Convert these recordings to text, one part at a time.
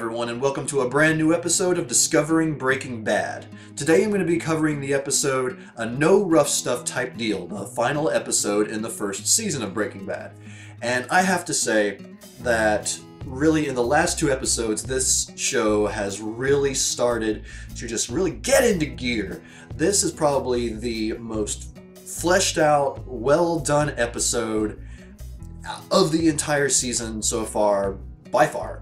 everyone, and welcome to a brand new episode of Discovering Breaking Bad. Today I'm going to be covering the episode A No Rough Stuff Type Deal, the final episode in the first season of Breaking Bad. And I have to say that really in the last two episodes, this show has really started to just really get into gear. This is probably the most fleshed out, well done episode of the entire season so far, by far.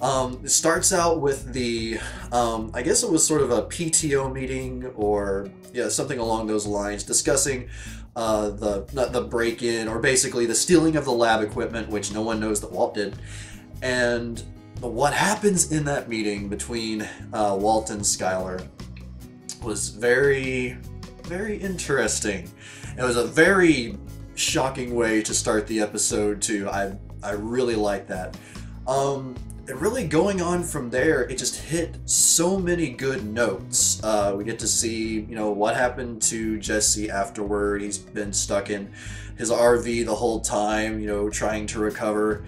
It starts out with the, I guess it was sort of a PTO meeting or something along those lines, discussing the break-in, or basically the stealing of the lab equipment, which no one knows that Walt did. And what happens in that meeting between Walt and Skyler was very, very interesting. It was a very shocking way to start the episode too. I really like that. And really going on from there, it just hit so many good notes. We get to see, what happened to Jesse afterward. He's been stuck in his RV the whole time, trying to recover.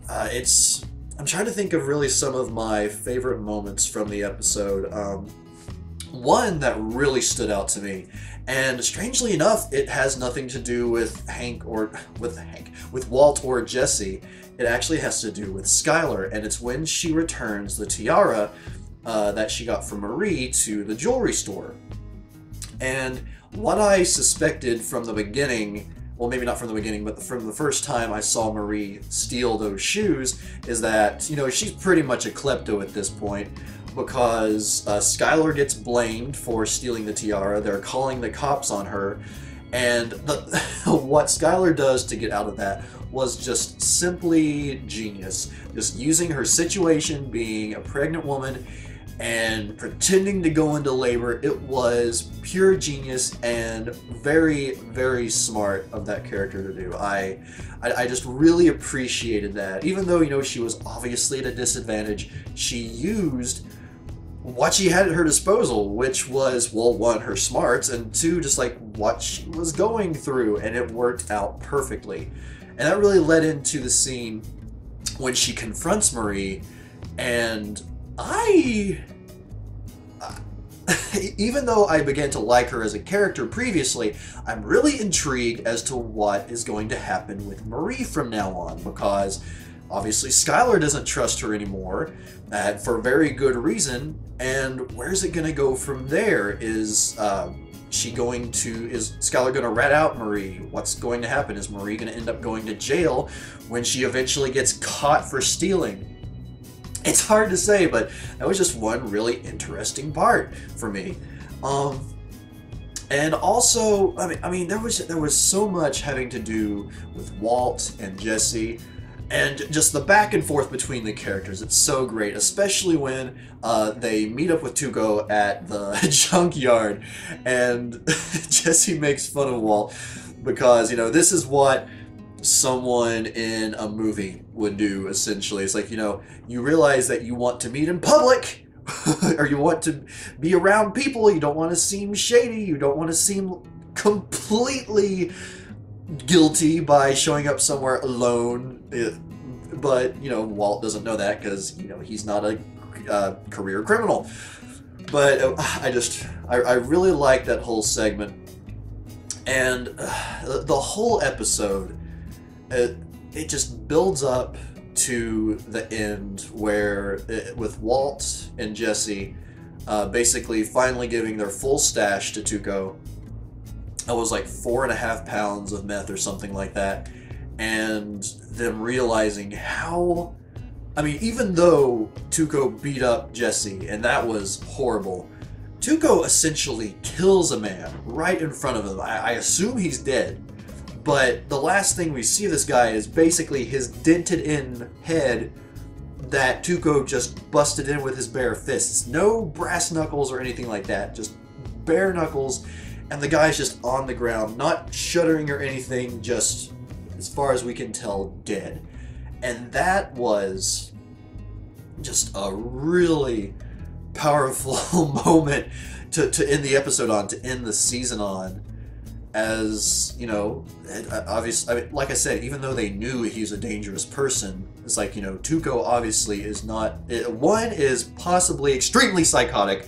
I'm trying to think of really some of my favorite moments from the episode. One that really stood out to me, and strangely enough, it has nothing to do with with Walt or Jesse. It actually has to do with Skyler, and it's when she returns the tiara that she got from Marie to the jewelry store. And what I suspected from the beginning, well, maybe not from the beginning, but from the first time I saw Marie steal those shoes, is that, she's pretty much a klepto at this point, because Skyler gets blamed for stealing the tiara. They're calling the cops on her, and what Skyler does to get out of that was just simply genius. Just using her situation, being a pregnant woman, and pretending to go into labor. It was pure genius and very, very smart of that character to do. I just really appreciated that. Even though, she was obviously at a disadvantage, she used what she had at her disposal, which was, well, one, her smarts, and two, just like what she was going through, and it worked out perfectly. And that really led into the scene when she confronts Marie, and even though I began to like her as a character previously, I'm really intrigued as to what is going to happen with Marie from now on, because obviously Skyler doesn't trust her anymore, for very good reason, and where's it going to go from there? Is Skyler going to rat out Marie? What's going to happen? Is Marie going to end up going to jail when she eventually gets caught for stealing? It's hard to say, but that was just one really interesting part for me. And also, I mean, there was so much having to do with Walt and Jesse, and just the back and forth between the characters. It's so great, especially when they meet up with Tuco at the junkyard, and Jesse makes fun of Walt because, this is what someone in a movie would do, essentially. It's like, you realize that you want to meet in public, or you want to be around people, you don't want to seem shady, you don't want to seem completely guilty by showing up somewhere alone. But, Walt doesn't know that because, he's not a career criminal. But I really like that whole segment. And the whole episode, it just builds up to the end where, with Walt and Jesse basically finally giving their full stash to Tuco. It was like 4.5 pounds of meth or something like that. And them realizing how, even though Tuco beat up Jesse, and that was horrible, Tuco essentially kills a man right in front of him. I assume he's dead, but the last thing we see of this guy is basically his dented-in head that Tuco just busted in with his bare fists. No brass knuckles or anything like that, just bare knuckles, and the guy's just on the ground, not shuddering or anything, just, as far as we can tell, dead. And that was just a really powerful moment to end the episode on, to end the season on. as, you know, obviously, I mean, like I said, even though they knew he's a dangerous person, it's like, you know, Tuco obviously is not, one, is possibly extremely psychotic,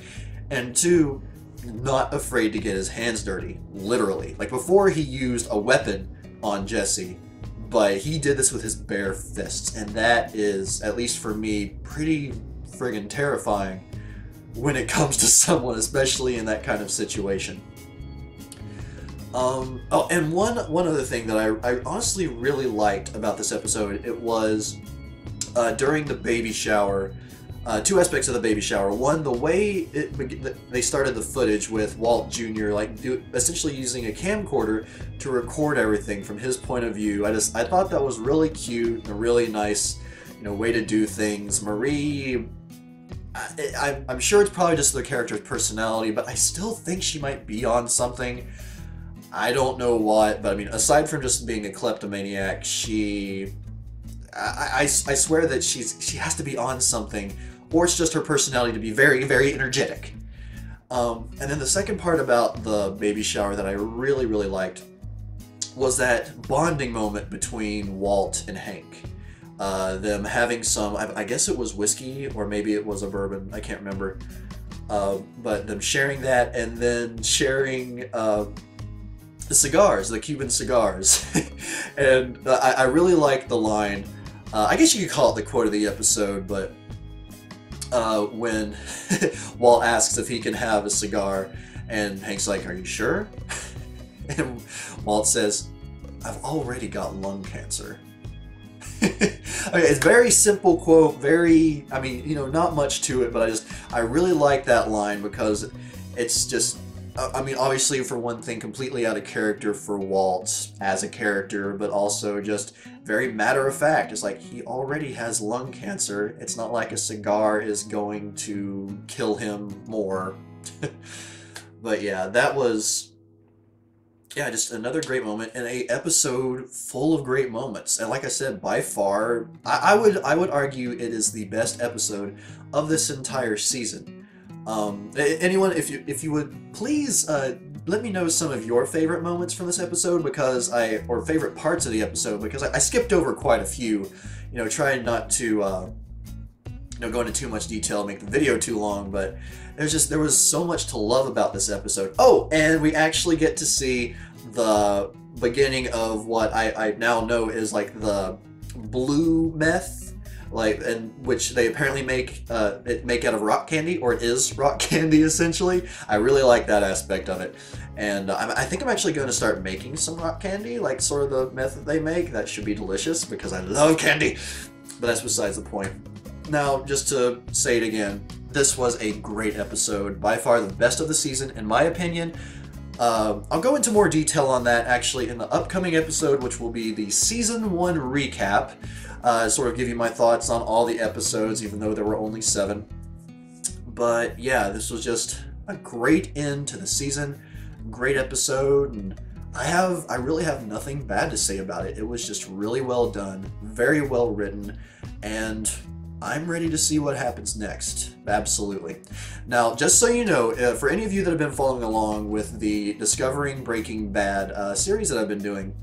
and two, not afraid to get his hands dirty, literally. Like, before he used a weapon on Jesse, but he did this with his bare fists, and that is, at least for me, pretty friggin' terrifying when it comes to someone, especially in that kind of situation. Oh, and one other thing that I honestly really liked about this episode, it was during the baby shower, two aspects of the baby shower. One, the way they started the footage with Walt Jr. like essentially using a camcorder to record everything from his point of view. I thought that was really cute, a really nice, you know, way to do things. Marie, I'm sure it's probably just the character's personality, but I still think she might be on something. I don't know what, but I mean, aside from just being a kleptomaniac, I swear that she has to be on something, or it's just her personality to be very, very energetic. And then the second part about the baby shower that I really, really liked was that bonding moment between Walt and Hank. Them having some, I guess it was whiskey, or maybe it was a bourbon, I can't remember. But them sharing that, and then sharing the cigars, the Cuban cigars. And I really like the line, I guess you could call it the quote of the episode, but when Walt asks if he can have a cigar, and Hank's like, "Are you sure?" And Walt says, "I've already got lung cancer." I mean, it's a very simple quote, very, I mean, you know, not much to it, but I really like that line because it's just, I mean, obviously, for one thing, completely out of character for Walt as a character, but also just very matter of fact. It's like, he already has lung cancer. It's not like a cigar is going to kill him more. But yeah, that was, yeah, just another great moment, and a episode full of great moments. And like I said, by far, I would argue it is the best episode of this entire season. Anyone, if you would please let me know some of your favorite moments from this episode, because or favorite parts of the episode, because I skipped over quite a few, you know, trying not to you know, go into too much detail, make the video too long, but there was so much to love about this episode. Oh, and we actually get to see the beginning of what I now know is like the blue meth, like, and which they apparently make out of rock candy, or it is rock candy essentially. I really like that aspect of it, and I think I'm actually going to start making some rock candy, like sort of the meth that they make. That should be delicious because I love candy, but that's besides the point. Now, just to say it again, this was a great episode, by far the best of the season in my opinion. I'll go into more detail on that actually in the upcoming episode, which will be the Season 1 recap. Sort of give you my thoughts on all the episodes, even though there were only 7. But yeah, this was just a great end to the season, great episode, and I really have nothing bad to say about it. It was just really well done, very well written, and I'm ready to see what happens next. Absolutely. Now, just so you know, for any of you that have been following along with the Discovering Breaking Bad series that I've been doing,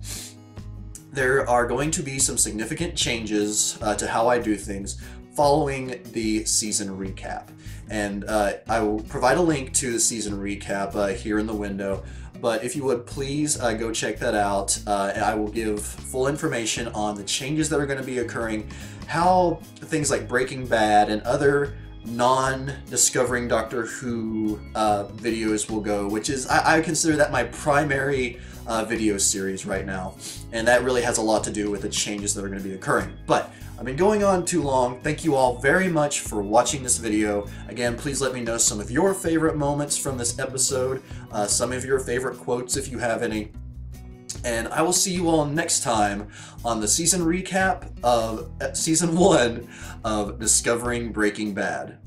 there are going to be some significant changes to how I do things following the season recap. And I will provide a link to the season recap here in the window. But if you would please go check that out, and I will give full information on the changes that are going to be occurring, how things like Breaking Bad and other non-Discovering Doctor Who videos will go, which is, I consider that my primary video series right now, and that really has a lot to do with the changes that are going to be occurring. But I've been going on too long. Thank you all very much for watching this video. Again, please let me know some of your favorite moments from this episode, some of your favorite quotes if you have any, and I will see you all next time on the season recap of Season 1 of Discovering Breaking Bad.